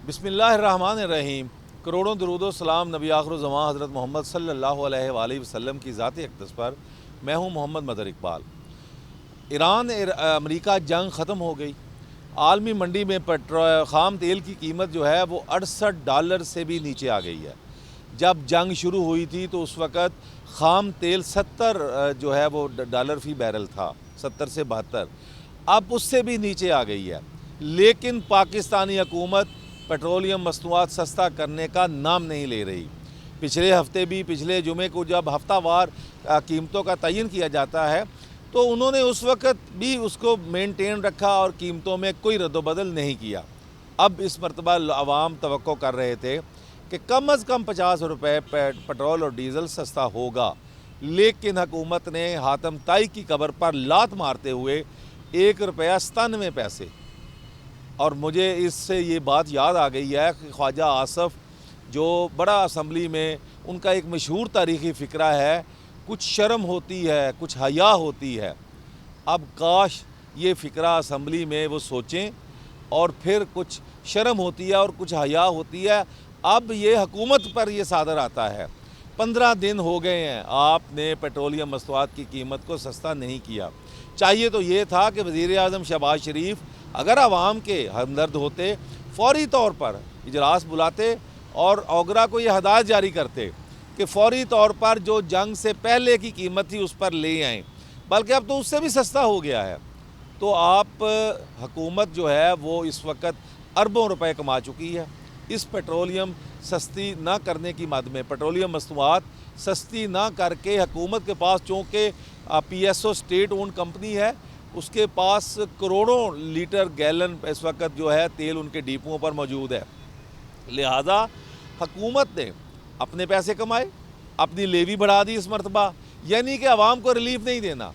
बिस्मिल्लाहिर्रहमानिर्रहीम। करोड़ों दरूद सलाम नबी आखिरुज़्ज़मां हज़रत मोहम्मद सल्लल्लाहु अलैहि वसल्लम की ज़ात अक़दस पर। मैं हूँ मोहम्मद मदर इकबाल। ईरान अमेरिका जंग ख़त्म हो गई। आलमी मंडी में ख़ाम तेल की कीमत जो है वो $68 से भी नीचे आ गई है। जब जंग शुरू हुई थी तो उस वक़्त ख़ाम तेल 70 जो है वो डॉलर फ़ी बैरल था, 70 से 72। अब उससे भी नीचे आ गई है। लेकिन पाकिस्तानी हुकूमत पेट्रोलियम मसनूआत सस्ता करने का नाम नहीं ले रही। पिछले हफ्ते भी, पिछले जुमे को जब हफ्तावार कीमतों का तयन किया जाता है तो उन्होंने उस वक़्त भी उसको मेंटेन रखा और कीमतों में कोई रद्दोबदल नहीं किया। अब इस मरतबा अवाम तवक्को कर रहे थे कि कम अज़ कम 50 रुपये पेट्रोल और डीज़ल सस्ता होगा, लेकिन हुकूमत ने हातम ताई की कब्र पर लात मारते हुए ₹1.97। और मुझे इससे ये बात याद आ गई है कि ख्वाजा आसफ़ जो बड़ा असम्बली में उनका एक मशहूर तारीख़ी फ़िक्रा है, कुछ शर्म होती है, कुछ हया होती है। अब काश ये फ़िक्रा असम्बली में वो सोचें और फिर कुछ शर्म होती है और कुछ हया होती है। अब ये हुकूमत पर ये सादर आता है। 15 दिन हो गए हैं आपने पेट्रोलियम मसनूआत की कीमत को सस्ता नहीं किया। चाहिए तो ये था कि वज़ीर आज़म शहबाज शरीफ अगर आवाम के हमदर्द होते, फ़ौरी तौर पर इजलास बुलाते और ओगरा को ये हदायत जारी करते कि फ़ौरी तौर पर जो जंग से पहले की कीमत थी उस पर ले आएँ, बल्कि अब तो उससे भी सस्ता हो गया है। तो आप हुकूमत जो है वो इस वक्त अरबों रुपए कमा चुकी है। इस पेट्रोलियम सस्ती ना करने की मद में, पेट्रोलियम मसनूआत सस्ती ना करके हुकूमत के पास, चूँकि PSO स्टेट ओन कंपनी है, उसके पास करोड़ों लीटर गैलन इस वक्त जो है तेल उनके डिपुओं पर मौजूद है। लिहाजा हुकूमत ने अपने पैसे कमाए, अपनी लेवी बढ़ा दी इस मरतबा, यानी कि आवाम को रिलीफ नहीं देना,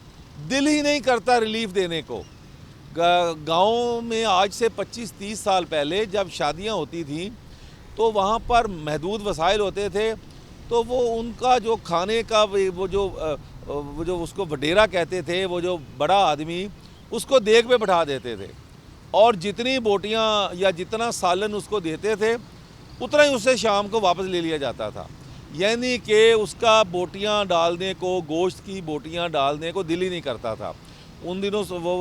दिल ही नहीं करता रिलीफ देने को। गाँव में आज से 25-30 साल पहले जब शादियां होती थीं तो वहाँ पर महदूद वसाइल होते थे, तो वो उनका जो खाने का वो जो उसको वडेरा कहते थे, वो जो बड़ा आदमी उसको देग पे बैठा देते थे और जितनी बोटियाँ या जितना सालन उसको देते थे उतना ही उससे शाम को वापस ले लिया जाता था। यानी कि उसका बोटियाँ डालने को, गोश्त की बोटियाँ डालने को दिल ही नहीं करता था। उन दिनों से वो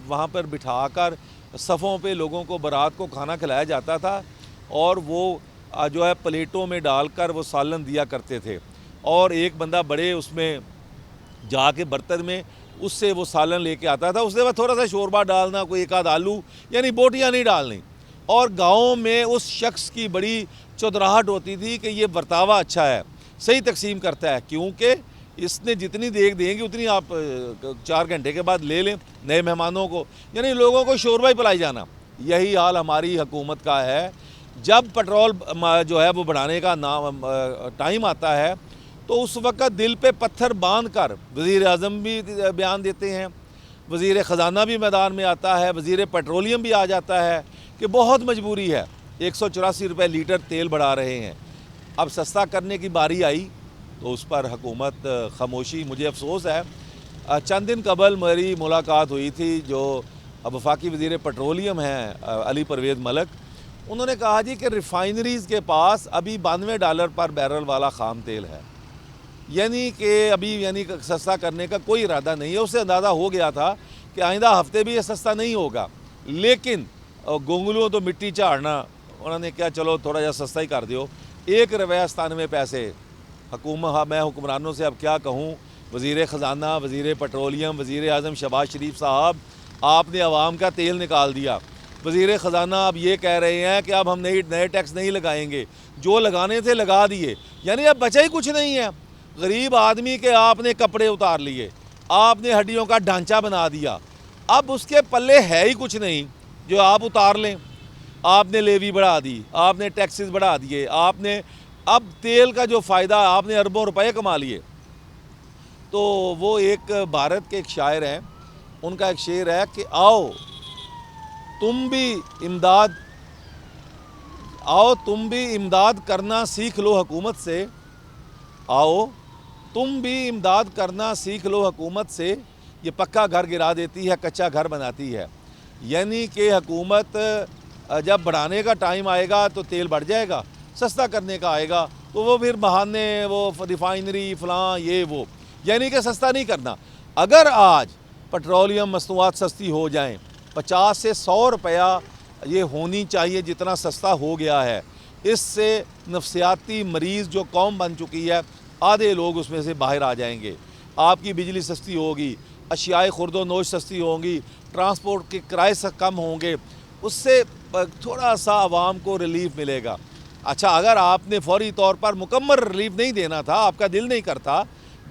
वहाँ पर बिठाकर सफ़ों पे लोगों को, बारात को खाना खिलाया जाता था और वो जो है प्लेटों में डालकर वो सालन दिया करते थे और एक बंदा बड़े उसमें जाके बर्तन में उससे वो सालन लेके आता था। उसके बाद थोड़ा सा शोरबा डालना, कोई एक आध आलू, यानी बोटियाँ नहीं डालनी। और गाँव में उस शख्स की बड़ी चौधराहट होती थी कि ये बर्तावा अच्छा है, सही तकसीम करता है, क्योंकि इसने जितनी देग देंगे उतनी आप 4 घंटे के बाद ले लें नए मेहमानों को, यानी लोगों को शोरबा ही पिलाई जाना। यही हाल हमारी हुकूमत का है। जब पेट्रोल जो है वो बढ़ाने का टाइम आता है तो उस वक़्त दिल पे पत्थर बांध कर वज़ीर आज़म भी बयान देते हैं, वज़ीर ख़जाना भी मैदान में आता है, वज़ीर पेट्रोलियम भी आ जाता है कि बहुत मजबूरी है, 184 रुपये लीटर तेल बढ़ा रहे हैं। अब सस्ता करने की बारी आई तो उस पर हुकूमत खामोशी। मुझे अफसोस है, चंद दिन कबल मेरी मुलाकात हुई थी जो वफाकी वज़ीर पेट्रोलियम हैं अली परवेज़ मलिक। उन्होंने कहा जी कि रिफ़ाइनरीज़ के पास अभी $92 पर बैरल वाला ख़ाम तेल है, यानी कि अभी सस्ता करने का कोई इरादा नहीं है। उससे अंदाज़ा हो गया था कि आइंदा हफ्ते भी ये सस्ता नहीं होगा, लेकिन गोंगलुओं तो मिट्टी झाड़ना, उन्होंने क्या चलो थोड़ा सा सस्ता ही कर दियो। ₹1.97 हुकूमत, मैं हुक्मरानों से अब क्या कहूँ, वज़ीर ख़जाना, वज़ीर पेट्रोलियम, वज़ीर आज़म शहबाज शरीफ साहब, आपने अवाम का तेल निकाल दिया। वज़ीर ख़जाना अब ये कह रहे हैं कि अब हम नए टैक्स नहीं लगाएंगे, जो लगाने थे लगा दिए, यानी अब बचा ही कुछ नहीं है। गरीब आदमी के आपने कपड़े उतार लिए, आपने हड्डियों का ढांचा बना दिया, अब उसके पल्ले है ही कुछ नहीं जो आप उतार लें। आपने लेवी बढ़ा दी, आपने टैक्सेस बढ़ा दिए, आपने अब तेल का जो फ़ायदा, आपने अरबों रुपए कमा लिए। तो वो एक भारत के एक शायर हैं, उनका एक शेर है कि आओ तुम भी इमदाद करना सीख लो हुकूमत से, आओ तुम भी इमदाद करना सीख लो हुकूमत से, ये पक्का घर गिरा देती है, कच्चा घर बनाती है। यानी कि हुकूमत جب بڑھانے کا ٹائم آئے گا تو تیل بڑھ جائے گا، سستا کرنے کا آئے گا تو وہ پھر بہانے، وہ ریفائنری فلاں یہ وہ، یعنی کہ سستا نہیں کرنا۔ اگر آج پیٹرولیم مصنوعات سستی ہو جائیں، 50 سے 100 روپیہ یہ ہونی چاہیے جتنا سستا ہو گیا ہے، اس سے نفسیاتی مریض جو قوم بن چکی ہے، آدھے لوگ اس میں سے باہر آ جائیں گے۔ آپ کی بجلی سستی ہوگی، اشیاء خرد و نوش سستی ہوں گی، ٹرانسپورٹ کے کرائے سے کم ہوں گے، اس سے تھوڑا سا عوام کو ریلیف ملے گا۔ اچھا، اگر آپ نے فوری طور پر مکمل ریلیف نہیں دینا تھا، آپ کا دل نہیں کرتا،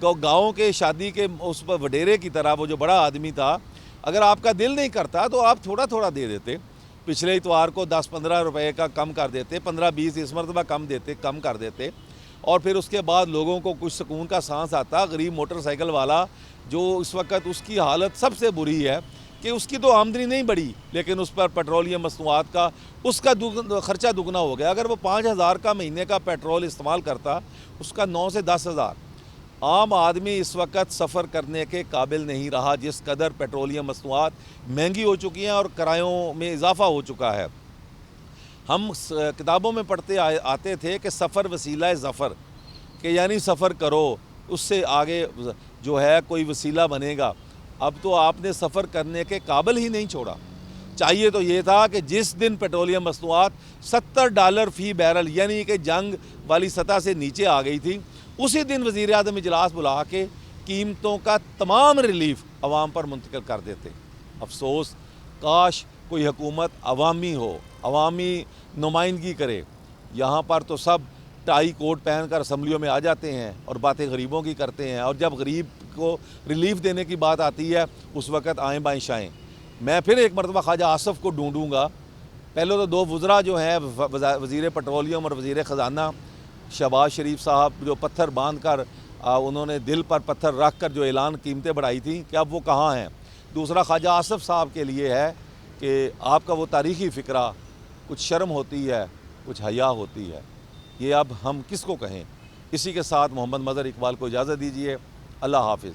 گاؤں کے شادی کے اس پر وڈیرے کی طرح وہ جو بڑا آدمی تھا، اگر آپ کا دل نہیں کرتا تو آپ تھوڑا تھوڑا دے دیتے۔ پچھلے اتوار کو 10-15 روپے کا کم کر دیتے، 15-20 اس مرتبہ کم کر دیتے، اور پھر اس کے بعد لوگوں کو کچھ سکون کا سانس آتا۔ غریب موٹر سائیکل والا جو اس وقت اس کی حالت سب سے بری ہے کہ اس کی تو آمدنی نہیں بڑھی، لیکن اس پر پیٹرولیم مصنوعات کا اس کا خرچہ دگنا ہو گیا۔ اگر وہ 5,000 کا مہینے کا پیٹرول استعمال کرتا، اس کا 9 سے 10,000۔ عام آدمی اس وقت سفر کرنے کے قابل نہیں رہا، جس قدر پیٹرولیم مصنوعات مہنگی ہو چکی ہیں اور کرایوں میں اضافہ ہو چکا ہے۔ ہم کتابوں میں پڑھتے آتے تھے کہ سفر وسیلہ ظفر، کہ یعنی سفر کرو، اس سے آگے جو ہے کوئی وسیلہ بنے گا۔ اب تو آپ نے سفر کرنے کے قابل ہی نہیں چھوڑا۔ چاہیے تو یہ تھا کہ جس دن پیٹرولیم مصنوعات $70 فی بیرل، یعنی کہ جنگ والی سطح سے نیچے آ گئی تھی، اسی دن وزیر اعظم اجلاس بلا کے قیمتوں کا تمام ریلیف عوام پر منتقل کر دیتے۔ افسوس، کاش کوئی حکومت عوامی ہو، عوامی نمائندگی کرے۔ یہاں پر تو سب ٹائی کوٹ پہن کر اسمبلیوں میں آ جاتے ہیں اور باتیں غریبوں کی کرتے ہیں، اور جب غریب کو ریلیف دینے کی بات آتی ہے اس وقت آئیں بائیں شائیں۔ میں پھر ایک مرتبہ خواجہ آصف کو ڈھونڈوں گا۔ پہلے تو 2 وزراء جو ہیں، وزیر پیٹرولیم اور وزیر خزانہ، شہباز شریف صاحب، جو پتھر باندھ کر انہوں نے دل پر پتھر رکھ کر جو اعلان قیمتیں بڑھائی تھیں، کہ اب وہ کہاں ہیں۔ دوسرا خواجہ آصف صاحب کے لیے ہے کہ آپ کا وہ تاریخی فکرہ، کچھ شرم ہوتی ہے، کچھ حیا ہوتی ہے، یہ اب ہم کس کو کہیں۔ اسی کے ساتھ محمد مظہر اقبال کو اجازت دیجیے۔ اللہ حافظ۔